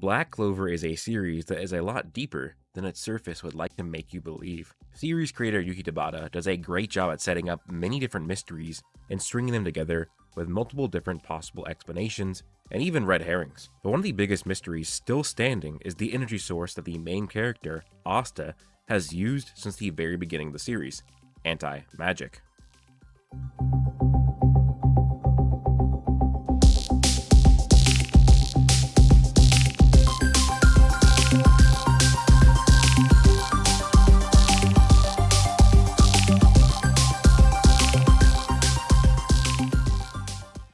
Black Clover is a series that is a lot deeper than its surface would like to make you believe. Series creator Yuki Tabata does a great job at setting up many different mysteries and stringing them together with multiple different possible explanations and even red herrings. But one of the biggest mysteries still standing is the energy source that the main character, Asta, has used since the very beginning of the series: anti-magic.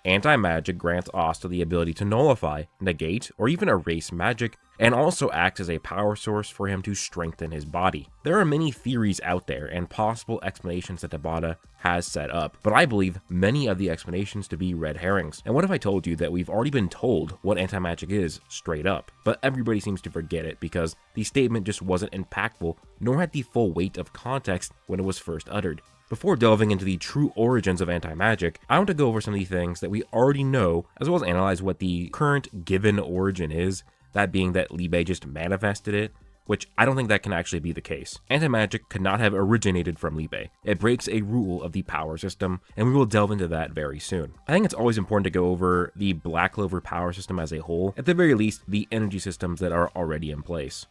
Anti-magic grants Asta the ability to nullify, negate, or even erase magic, and also acts as a power source for him to strengthen his body. There are many theories out there and possible explanations that Tabata has set up, but I believe many of the explanations to be red herrings. And what if I told you that we've already been told what anti-magic is straight up, but everybody seems to forget it because the statement just wasn't impactful, nor had the full weight of context when it was first uttered. Before delving into the true origins of anti-magic, I want to go over some of the things that we already know, as well as analyze what the current given origin is, that being that Liebe just manifested it, which I don't think that can actually be the case. Anti-magic could not have originated from Liebe. It breaks a rule of the power system, and we will delve into that very soon. I think it's always important to go over the Black Clover power system as a whole, at the very least the energy systems that are already in place.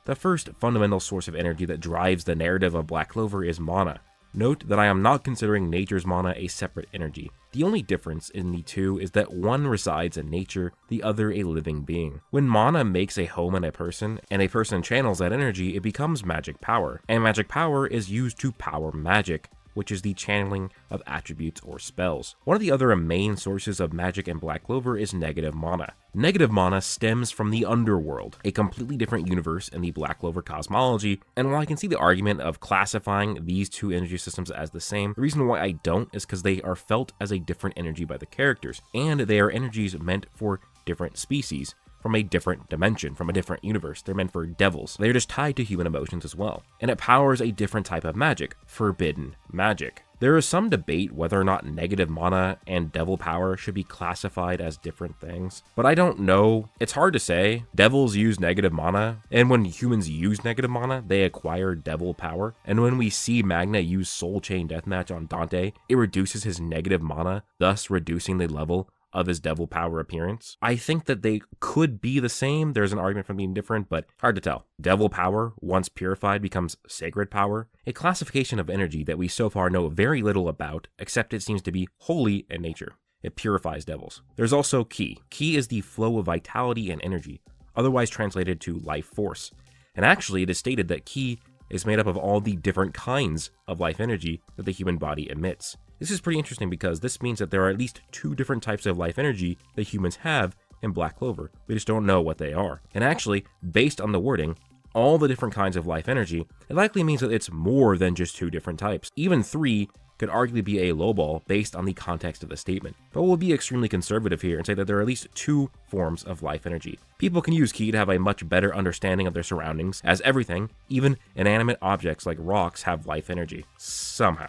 The first fundamental source of energy that drives the narrative of Black Clover is mana. Note that I am not considering nature's mana a separate energy. The only difference in the two is that one resides in nature, the other a living being. When mana makes a home in a person, and a person channels that energy, it becomes magic power. And magic power is used to power magic, which is the channeling of attributes or spells. One of the other main sources of magic in Black Clover is negative mana. Negative mana stems from the underworld, a completely different universe in the Black Clover cosmology, and while I can see the argument of classifying these two energy systems as the same, the reason why I don't is because they are felt as a different energy by the characters, and they are energies meant for different species, from a different dimension, from a different universe. They're meant for devils. They're just tied to human emotions as well. And it powers a different type of magic, forbidden magic. There is some debate whether or not negative mana and devil power should be classified as different things, but I don't know. It's hard to say. Devils use negative mana, and when humans use negative mana, they acquire devil power. And when we see Magna use Soul Chain Deathmatch on Dante, it reduces his negative mana, thus reducing the level of his devil power appearance. I think that they could be the same. There's an argument for being different, but hard to tell. Devil power, once purified, becomes sacred power, a classification of energy that we so far know very little about, except it seems to be holy in nature. It purifies devils. There's also ki. Ki is the flow of vitality and energy, otherwise translated to life force. And actually, it is stated that ki is made up of all the different kinds of life energy that the human body emits. This is pretty interesting because this means that there are at least two different types of life energy that humans have in Black Clover. We just don't know what they are. And actually, based on the wording, all the different kinds of life energy, it likely means that it's more than just two different types. Even three could arguably be a lowball based on the context of the statement. But we'll be extremely conservative here and say that there are at least two forms of life energy. People can use ki to have a much better understanding of their surroundings, as everything, even inanimate objects like rocks, have life energy. Somehow.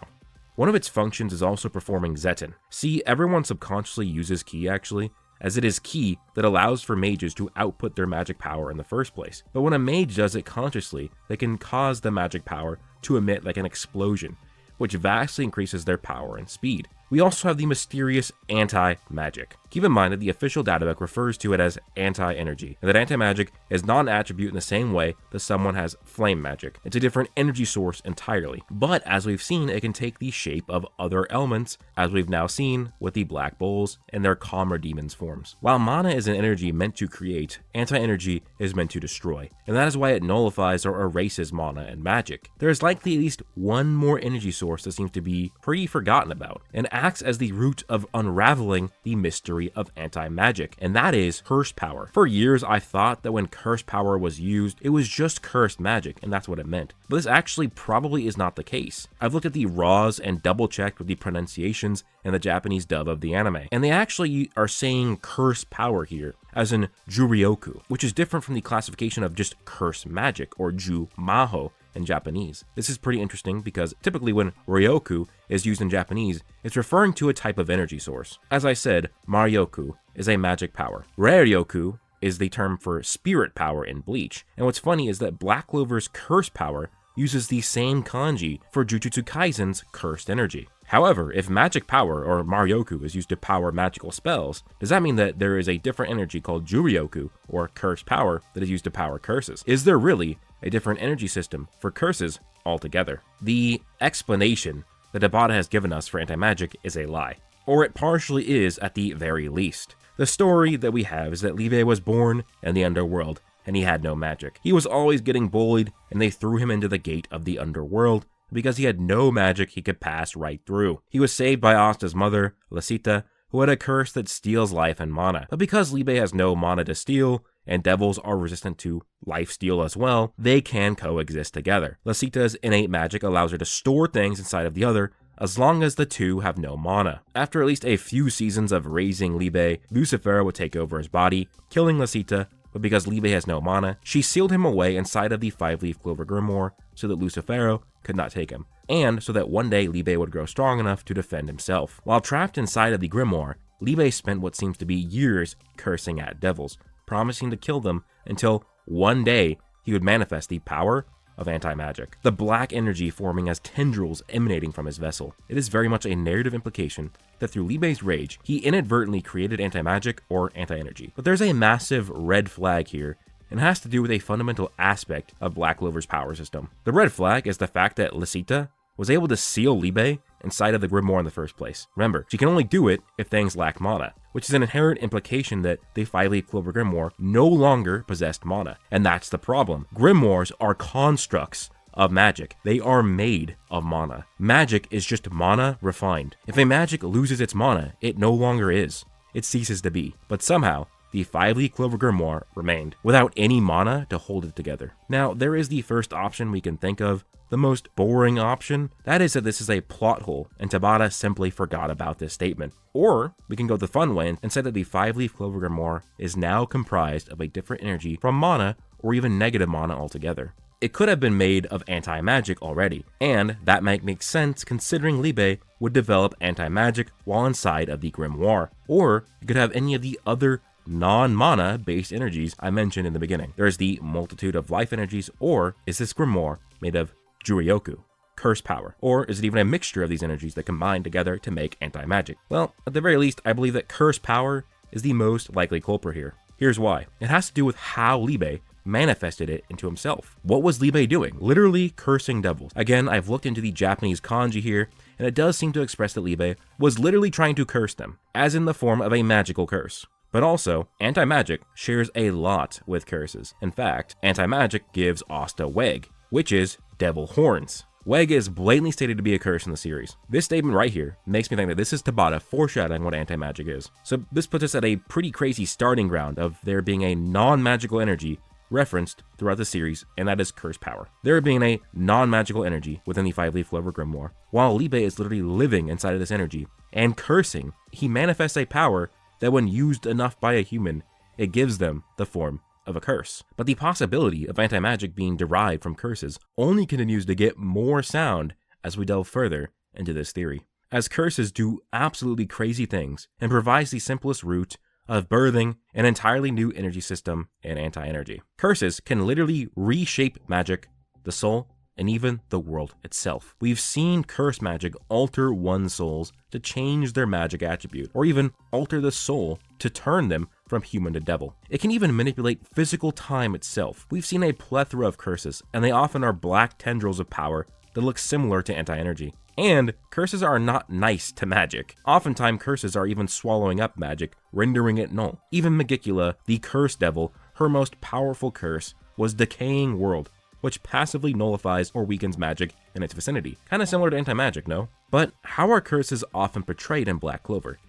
One of its functions is also performing Zetten. See, everyone subconsciously uses ki actually, as it is ki that allows for mages to output their magic power in the first place. But when a mage does it consciously, they can cause the magic power to emit like an explosion, which vastly increases their power and speed. We also have the mysterious anti-magic. Keep in mind that the official databook refers to it as anti-energy, and that anti-magic is not an attribute in the same way that someone has flame magic. It's a different energy source entirely. But as we've seen, it can take the shape of other elements, as we've now seen with the Black Bulls and their Calmer Demons forms. While mana is an energy meant to create, anti-energy is meant to destroy, and that is why it nullifies or erases mana and magic. There is likely at least one more energy source that seems to be pretty forgotten about, and acts as the root of unraveling the mystery of anti-magic, and that is cursed power. For years, I thought that when cursed power was used, it was just cursed magic, and that's what it meant. But this actually probably is not the case. I've looked at the raws and double-checked with the pronunciations in the Japanese dub of the anime, and they actually are saying cursed power here, as in Juryoku, which is different from the classification of just cursed magic, or Ju Maho, in Japanese. This is pretty interesting because typically when Ryoku is used in Japanese, it's referring to a type of energy source. As I said, Maryoku is a magic power. Reryoku is the term for spirit power in Bleach. And what's funny is that Black Clover's curse power uses the same kanji for Jujutsu Kaisen's cursed energy. However, if magic power, or Marioku, is used to power magical spells, does that mean that there is a different energy called Juryoku, or curse power, that is used to power curses? Is there really a different energy system for curses altogether? The explanation that Tabata has given us for anti-magic is a lie. Or it partially is at the very least. The story that we have is that Liebe was born in the underworld, and he had no magic. He was always getting bullied, and they threw him into the gate of the underworld because he had no magic he could pass right through. He was saved by Asta's mother, Lasita, who had a curse that steals life and mana. But because Liebe has no mana to steal, and devils are resistant to life steal as well, they can coexist together. Lasita's innate magic allows her to store things inside of the other, as long as the two have no mana. After at least a few seasons of raising Liebe, Lucifero would take over his body, killing Lasita, but because Liebe has no mana, she sealed him away inside of the 5-leaf clover grimoire so that Lucifero could not take him, and so that one day Liebe would grow strong enough to defend himself. While trapped inside of the grimoire, Liebe spent what seems to be years cursing at devils, promising to kill them until one day he would manifest the power of anti-magic, the black energy forming as tendrils emanating from his vessel. It is very much a narrative implication that through Liebe's rage, he inadvertently created anti-magic or anti-energy. But there's a massive red flag here, and it has to do with a fundamental aspect of Black Clover's power system. The red flag is the fact that Lasita was able to seal Liebe inside of the grimoire in the first place. Remember, she can only do it if things lack mana, which is an inherent implication that the 5-leaf clover grimoire no longer possessed mana. And that's the problem. Grimoires are constructs of magic. They are made of mana. Magic is just mana refined. If a magic loses its mana, it no longer is. It ceases to be. But somehow, the 5-leaf clover grimoire remained, without any mana to hold it together. Now, there is the first option we can think of, the most boring option. That is that this is a plot hole, and Tabata simply forgot about this statement. Or, we can go the fun way and say that the 5-leaf clover grimoire is now comprised of a different energy from mana, or even negative mana altogether. It could have been made of anti-magic already, and that might make sense considering Liebe would develop anti-magic while inside of the grimoire. Or, it could have any of the other non-mana based energies I mentioned in the beginning. There's the multitude of life energies, or is this grimoire made of Juryoku, curse power? Or is it even a mixture of these energies that combine together to make anti-magic? Well, at the very least, I believe that curse power is the most likely culprit here. Here's why. It has to do with how Liebe manifested it into himself. What was Liebe doing? Literally cursing devils. Again, I've looked into the Japanese kanji here, and it does seem to express that Liebe was literally trying to curse them, as in the form of a magical curse. But also, anti-magic shares a lot with curses. In fact, anti-magic gives Asta Weg, which is devil horns. Weg is blatantly stated to be a curse in the series. This statement right here makes me think that this is Tabata foreshadowing what anti-magic is. So this puts us at a pretty crazy starting ground of there being a non-magical energy referenced throughout the series, and that is curse power. There being a non-magical energy within the 5-leaf clover grimoire, while Liebe is literally living inside of this energy and cursing, he manifests a power that when used enough by a human, it gives them the form of a curse. But the possibility of anti-magic being derived from curses only continues to get more sound as we delve further into this theory, as curses do absolutely crazy things and provides the simplest route of birthing an entirely new energy system and anti-energy. Curses can literally reshape magic, the soul, and even the world itself. We've seen curse magic alter one's souls to change their magic attribute, or even alter the soul to turn them from human to devil. It can even manipulate physical time itself. We've seen a plethora of curses, and they often are black tendrils of power that look similar to anti-energy. And curses are not nice to magic. Oftentimes curses are even swallowing up magic, rendering it null. Even Magicula, the curse devil, her most powerful curse was Decaying World, which passively nullifies or weakens magic in its vicinity. Kinda similar to anti-magic, no? But how are curses often portrayed in Black Clover?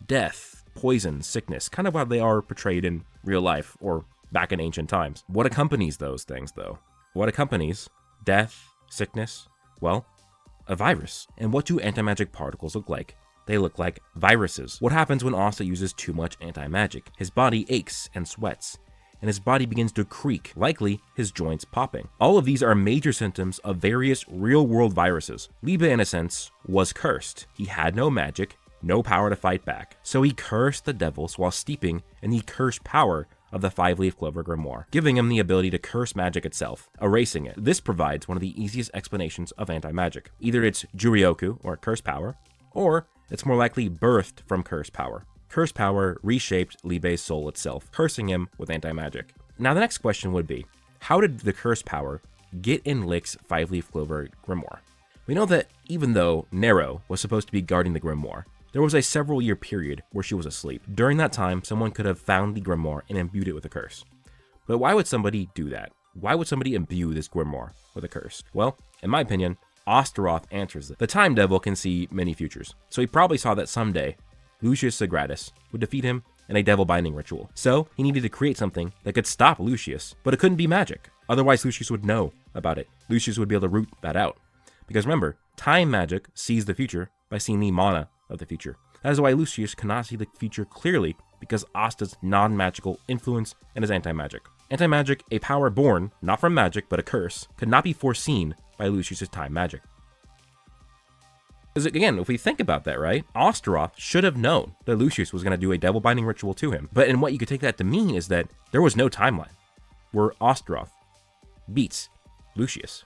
Death, poison, sickness, kind of how they are portrayed in real life or back in ancient times. What accompanies those things, though? What accompanies death, sickness? Well, a virus. And what do anti-magic particles look like? They look like viruses. What happens when Asta uses too much anti-magic? His body aches and sweats, and his body begins to creak, likely his joints popping. All of these are major symptoms of various real-world viruses. Liebe, in a sense, was cursed. He had no magic, no power to fight back. So he cursed the devils while steeping in the cursed power of the 5-leaf clover grimoire, giving him the ability to curse magic itself, erasing it. This provides one of the easiest explanations of anti-magic. Either it's Juryoku, or curse power, or it's more likely birthed from curse power. Curse power reshaped Liebe's soul itself, cursing him with anti-magic. Now the next question would be, how did the curse power get in Lick's 5-leaf clover grimoire? We know that even though Nero was supposed to be guarding the grimoire, there was a several-year period where she was asleep. During that time, someone could have found the grimoire and imbued it with a curse. But why would somebody do that? Why would somebody imbue this grimoire with a curse? Well, in my opinion, Osteroth answers it. The Time Devil can see many futures, so he probably saw that someday Lucius Sagradas would defeat him in a devil binding ritual. So he needed to create something that could stop Lucius, but it couldn't be magic. Otherwise, Lucius would know about it. Lucius would be able to root that out. Because remember, time magic sees the future by seeing the mana of the future. That is why Lucius cannot see the future clearly, because Asta's non-magical influence and his anti-magic. Anti-magic, a power born, not from magic, but a curse, could not be foreseen by Lucius's time magic. Because again, if we think about that, right, Osteroth should have known that Lucius was going to do a devil binding ritual to him. But and what you could take that to mean is that there was no timeline where Osteroth beats Lucius.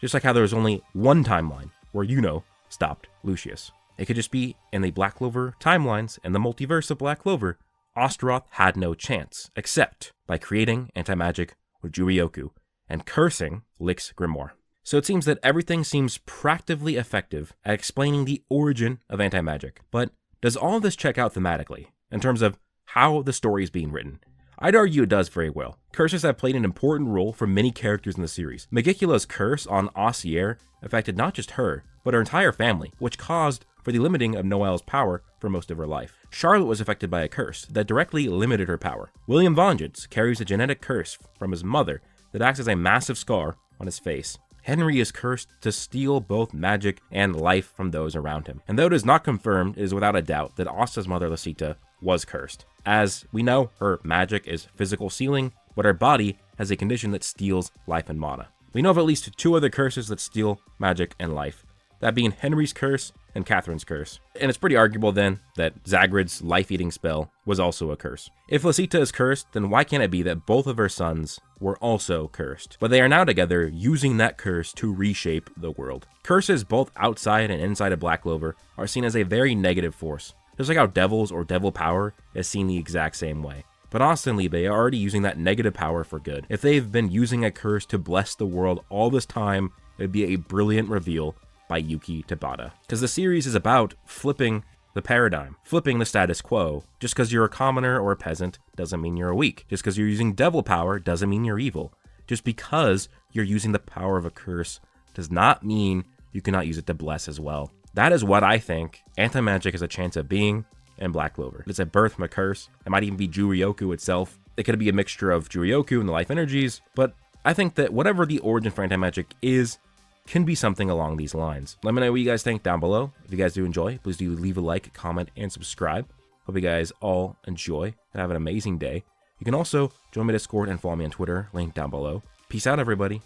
Just like how there was only one timeline where Yuno stopped Lucius. It could just be in the Black Clover timelines and the multiverse of Black Clover, Osteroth had no chance, except by creating anti-magic with Juryoku and cursing Lick's grimoire. So it seems that everything seems practically effective at explaining the origin of anti-magic. But does all of this check out thematically, in terms of how the story is being written? I'd argue it does very well. Curses have played an important role for many characters in the series. Megicula's curse on Ossier affected not just her, but her entire family, which caused for the limiting of Noelle's power for most of her life. Charlotte was affected by a curse that directly limited her power. William Vonjitz carries a genetic curse from his mother that acts as a massive scar on his face. Henry is cursed to steal both magic and life from those around him. And though it is not confirmed, it is without a doubt that Asta's mother Lucita was cursed. As we know, her magic is physical sealing, but her body has a condition that steals life and mana. We know of at least 2 other curses that steal magic and life, that being Henry's curse and Catherine's curse. And it's pretty arguable then that Zagrid's life-eating spell was also a curse. If Lucita is cursed, then why can't it be that both of her sons were also cursed? But they are now together using that curse to reshape the world. Curses both outside and inside of Black Clover are seen as a very negative force, just like how devils or devil power is seen the exact same way. But Asta and Liebe are already using that negative power for good. If they've been using a curse to bless the world all this time, it would be a brilliant reveal by Yuki Tabata. Because the series is about flipping the paradigm, flipping the status quo. Just because you're a commoner or a peasant doesn't mean you're weak. Just because you're using devil power doesn't mean you're evil. Just because you're using the power of a curse does not mean you cannot use it to bless as well. That is what I think anti-magic has a chance of being in Black Clover. It's a birth from a curse. It might even be Juryoku itself. It could be a mixture of Juryoku and the life energies, but I think that whatever the origin for anti-magic is, can be something along these lines. Let me know what you guys think down below. If you guys do enjoy, please do leave a like, comment, and subscribe. Hope you guys all enjoy and have an amazing day. You can also join my Discord and follow me on Twitter, link down below. Peace out, everybody.